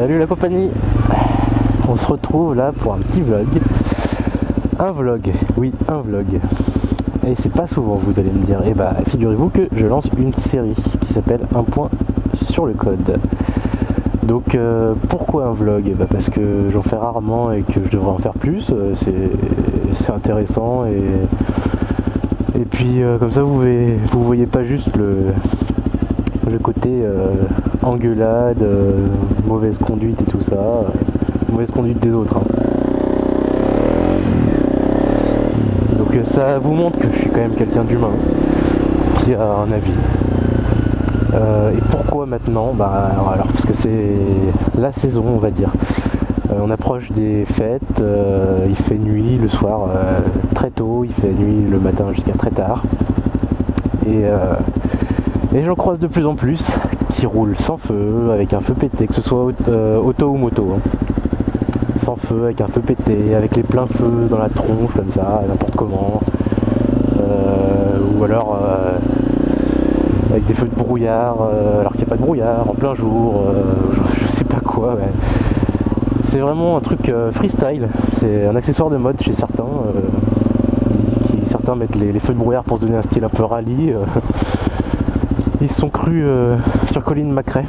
Salut la compagnie. On se retrouve là pour un petit vlog. Un vlog, oui un vlog. Et c'est pas souvent, vous allez me dire. Et bah figurez-vous que je lance une série qui s'appelle Un point sur le code. Donc pourquoi un vlog? Parce que j'en fais rarement et que je devrais en faire plus. C'est intéressant et puis comme ça vous voyez pas juste le côté engueulade, mauvaise conduite et tout ça, mauvaise conduite des autres. Hein. Donc ça vous montre que je suis quand même quelqu'un d'humain, qui a un avis. Et pourquoi maintenant? Alors parce que c'est la saison, on va dire. On approche des fêtes, il fait nuit le soir très tôt, il fait nuit le matin jusqu'à très tard. Et j'en croise de plus en plus qui roulent sans feu, avec un feu pété, que ce soit auto ou moto. Hein. Sans feu, avec un feu pété, avec les pleins feux dans la tronche comme ça, n'importe comment. Ou alors avec des feux de brouillard, alors qu'il n'y a pas de brouillard, en plein jour, je sais pas quoi. Ouais. C'est vraiment un truc freestyle, c'est un accessoire de mode chez certains. Certains mettent les feux de brouillard pour se donner un style un peu rallye. Ils se sont crus sur Colin McRae.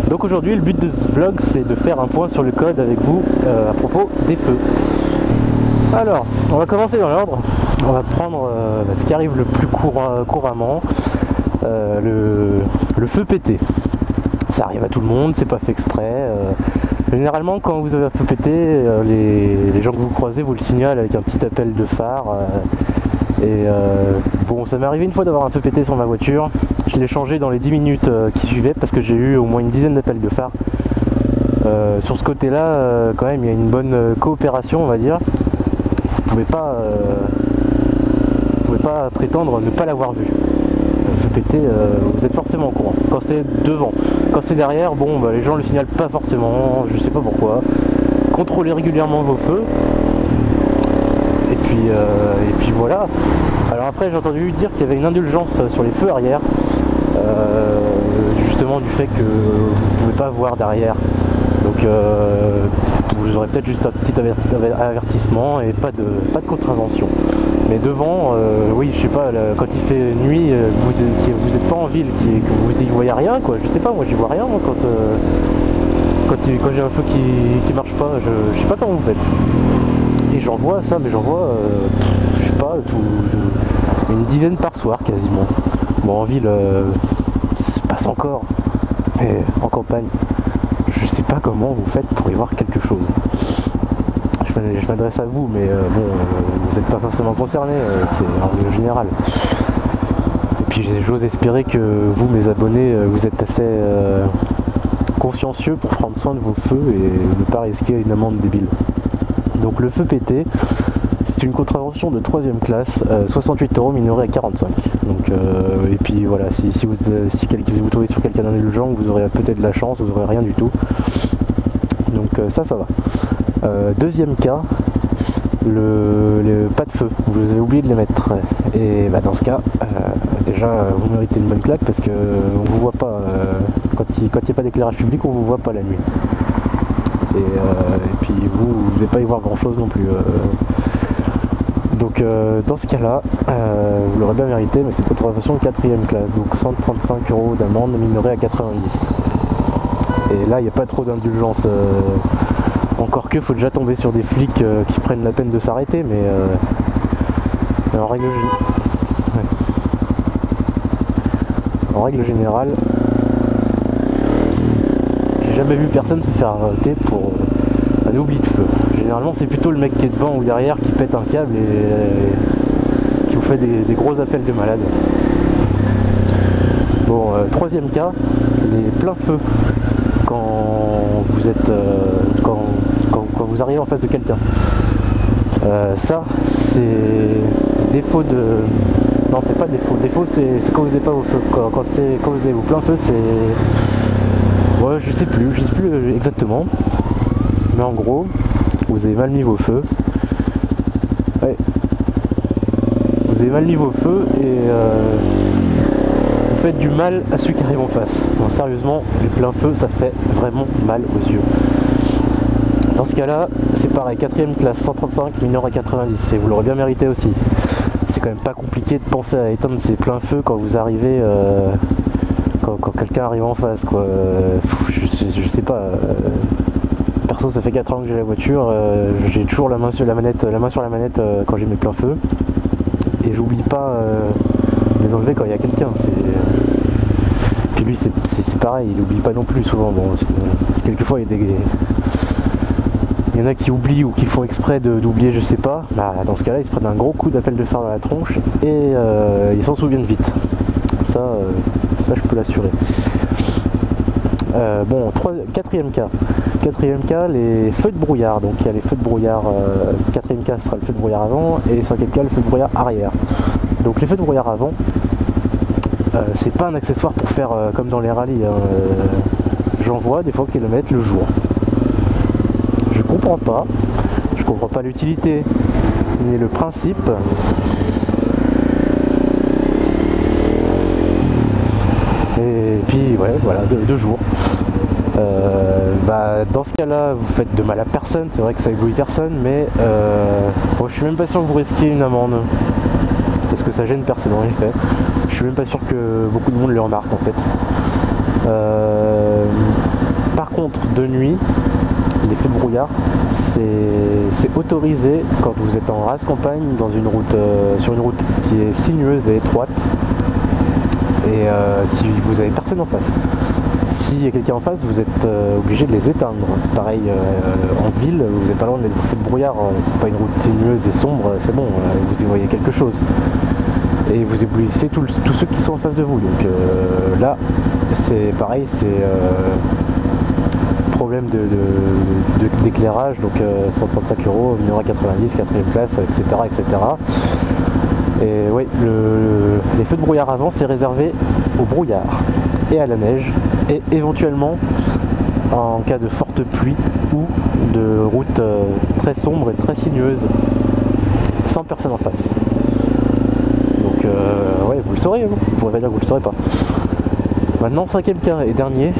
Donc aujourd'hui le but de ce vlog c'est de faire un point sur le code avec vous à propos des feux. Alors on va commencer dans l'ordre. On va prendre ce qui arrive le plus couramment, le feu pété. Ça arrive à tout le monde, c'est pas fait exprès. Généralement quand vous avez un feu pété, les gens que vous croisez vous le signalent avec un petit appel de phare. Bon, ça m'est arrivé une fois d'avoir un feu pété sur ma voiture. Je l'ai changé dans les 10 minutes qui suivaient parce que j'ai eu au moins une dizaine d'appels de phare. Sur ce côté là, quand même il y a une bonne coopération on va dire. Vous pouvez pas prétendre ne pas l'avoir vu. Feu pété, vous êtes forcément au courant. Quand c'est devant, quand c'est derrière, bon les gens le signalent pas forcément, je sais pas pourquoi. Contrôlez régulièrement vos feux. Et puis voilà. Alors après j'ai entendu dire qu'il y avait une indulgence sur les feux arrière, justement du fait que vous pouvez pas voir derrière. Donc vous aurez peut-être juste un petit avertissement et pas de contravention. Mais devant, oui, je sais pas, quand il fait nuit, vous êtes pas en ville, que vous y voyez rien, quoi. Je sais pas, moi j'y vois rien, moi, quand j'ai un feu qui marche pas, je sais pas comment vous faites. Et j'en vois ça, mais j'en vois, je sais pas, une dizaine par soir quasiment. Bon, en ville, ça se passe encore, mais en campagne, je sais pas comment vous faites pour y voir quelque chose. Je m'adresse à vous, mais bon, vous n'êtes pas forcément concerné, c'est en règle générale. Et puis j'ose espérer que vous, mes abonnés, vous êtes assez consciencieux pour prendre soin de vos feux et ne pas risquer une amende débile. Donc le feu pété, c'est une contravention de 3ème classe, 68 € minoré à 45. Donc, et puis voilà, si vous tombez sur quelqu'un d'indulgent, vous aurez peut-être de la chance, vous aurez rien du tout. Donc ça va. Deuxième cas, pas de feu, vous avez oublié de les mettre. Et dans ce cas, déjà vous méritez une bonne claque parce que on vous voit pas, quand il n'y a pas d'éclairage public, on vous voit pas la nuit. Et puis vous n'allez pas y voir grand chose non plus. Donc dans ce cas là, vous l'aurez bien mérité, mais c'est une contravention de 4ème classe, donc 135 € d'amende minorée à 90. Et là il n'y a pas trop d'indulgence. Encore que faut déjà tomber sur des flics qui prennent la peine de s'arrêter, mais en règle générale, j'ai jamais vu personne se faire arrêter pour un oubli de feu. Généralement c'est plutôt le mec qui est devant ou derrière qui pète un câble et qui vous fait des gros appels de malade. Bon, 3ème cas, les pleins feux. Quand vous arrivez en face de quelqu'un. Ça, c'est défaut de... Non, c'est pas défaut. Défaut, c'est quand vous n'avez pas vos feux. Quand vous avez vos pleins feux, c'est... Ouais, je sais plus exactement. Mais en gros, vous avez mal mis vos feux. Ouais. Vous avez mal mis vos feux et faites du mal à celui qui arrive en face. Non, sérieusement, les pleins feux, ça fait vraiment mal aux yeux. Dans ce cas-là, c'est pareil, 4ème classe, 135, mineur à 90, et vous l'aurez bien mérité aussi. C'est quand même pas compliqué de penser à éteindre ces pleins feux quand vous arrivez, quand quelqu'un arrive en face, quoi. Je sais pas. Perso, ça fait 4 ans que j'ai la voiture, j'ai toujours la main sur la manette, quand j'ai mes pleins feux, et j'oublie pas les enlever quand il y a quelqu'un. Puis lui, c'est pareil, il oublie pas non plus souvent. Bon, quelquefois il y en a qui oublient ou qui font exprès d'oublier, je sais pas. Bah, dans ce cas-là, ils se prennent un gros coup d'appel de phare dans la tronche et ils s'en souviennent vite. Ça je peux l'assurer. Bon, 4ème cas. 4ème cas, les feux de brouillard. Donc il y a les feux de brouillard. 4ème cas sera le feu de brouillard avant et 5ème cas le feu de brouillard arrière. Donc les feux de brouillard avant, c'est pas un accessoire pour faire comme dans les rallyes. Hein. J'en vois des fois qu'ils le mettent le jour. Je comprends pas l'utilité ni le principe. Et puis ouais, voilà, deux jours. Bah, dans ce cas-là, vous faites de mal à personne, c'est vrai que ça éblouit personne, mais bon, je suis même pas sûr que vous risquiez une amende, parce que ça gêne personne en effet. Je suis même pas sûr que beaucoup de monde le remarque en fait. Par contre, de nuit, les feux de brouillard, c'est autorisé quand vous êtes en race campagne dans une route, sur une route qui est sinueuse et étroite, et si vous avez personne en face. S'il y a quelqu'un en face, vous êtes obligé de les éteindre. Pareil, en ville, vous n'êtes pas loin de mettre vos feux de brouillard, c'est pas une route sinueuse et sombre, c'est bon, vous y voyez quelque chose. Et vous éblouissez tous ceux qui sont en face de vous. Donc là, c'est pareil, c'est problème d'éclairage, donc 135 €, mineur à 90, 4ème classe, etc. etc. Et oui, les feux de brouillard avant, c'est réservé au brouillard et à la neige, et éventuellement en cas de forte pluie ou de route très sombre et très sinueuse, sans personne en face. Donc ouais, vous le saurez, hein. Vous pourrez pas dire que vous le saurez pas. Maintenant, 5ème cas et dernier,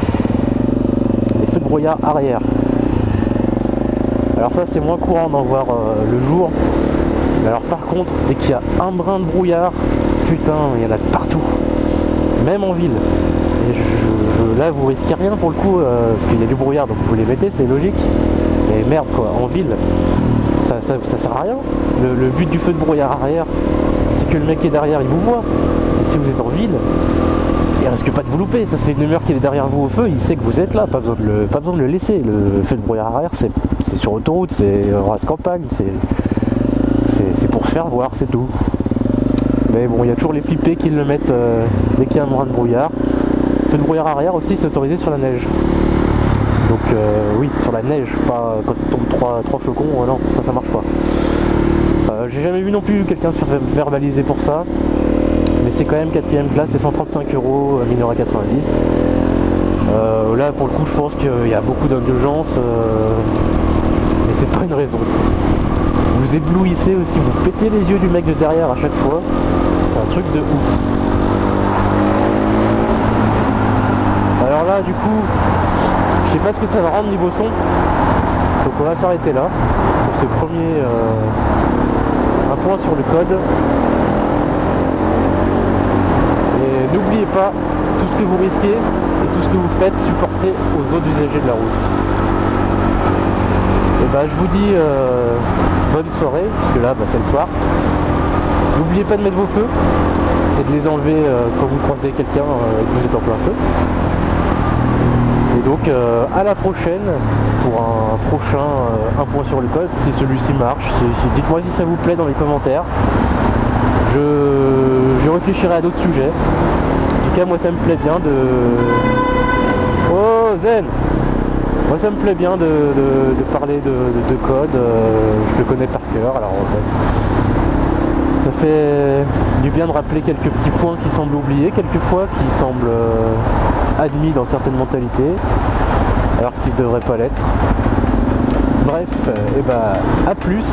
les feux de brouillard arrière. Alors ça, c'est moins courant d'en voir le jour. Mais alors par contre, dès qu'il y a un brin de brouillard, putain, il y en a de partout, même en ville. Et là, vous risquez rien pour le coup, parce qu'il y a du brouillard, donc vous les mettez, c'est logique. Mais merde quoi, en ville, ça sert à rien. Le but du feu de brouillard arrière, c'est que le mec qui est derrière, il vous voit. Et si vous êtes en ville, il risque pas de vous louper. Ça fait une demi-heure qu'il est derrière vous au feu, il sait que vous êtes là, pas besoin de le laisser. Le feu de brouillard arrière, c'est sur autoroute, c'est en race campagne, c'est pour se faire voir, c'est tout. Mais bon, il y a toujours les flippés qui le mettent dès qu'il y a un brin de brouillard. Le feu de brouillard arrière aussi, c'est autorisé sur la neige. Donc oui, sur la neige, pas quand il tombe 3 flocons, non, ça marche pas. J'ai jamais vu non plus quelqu'un se faire verbaliser pour ça. Mais c'est quand même 4ème classe, c'est 135 €, mineur à 90. Là, pour le coup, je pense qu'il y a beaucoup d'indulgence, mais c'est pas une raison. Vous éblouissez aussi, vous pétez les yeux du mec de derrière à chaque fois. C'est un truc de ouf. Alors là, du coup, je sais pas ce que ça va rendre niveau son. Donc on va s'arrêter là pour ce premier un point sur le code. Et n'oubliez pas, tout ce que vous risquez et tout ce que vous faites, supportez aux autres usagers de la route. Et bah je vous dis bonne soirée, puisque là c'est le soir. N'oubliez pas de mettre vos feux et de les enlever quand vous croisez quelqu'un et que vous êtes en plein feu. Et donc à la prochaine pour un prochain un point sur le code, si celui-ci marche. Dites-moi si ça vous plaît dans les commentaires. Je réfléchirai à d'autres sujets. En tout cas, moi ça me plaît bien de... Oh Zen! Moi ça me plaît bien de parler de code, je le connais par cœur, alors ça fait du bien de rappeler quelques petits points qui semblent oubliés quelquefois, qui semblent admis dans certaines mentalités, alors qu'ils ne devraient pas l'être. Bref, et bah à plus.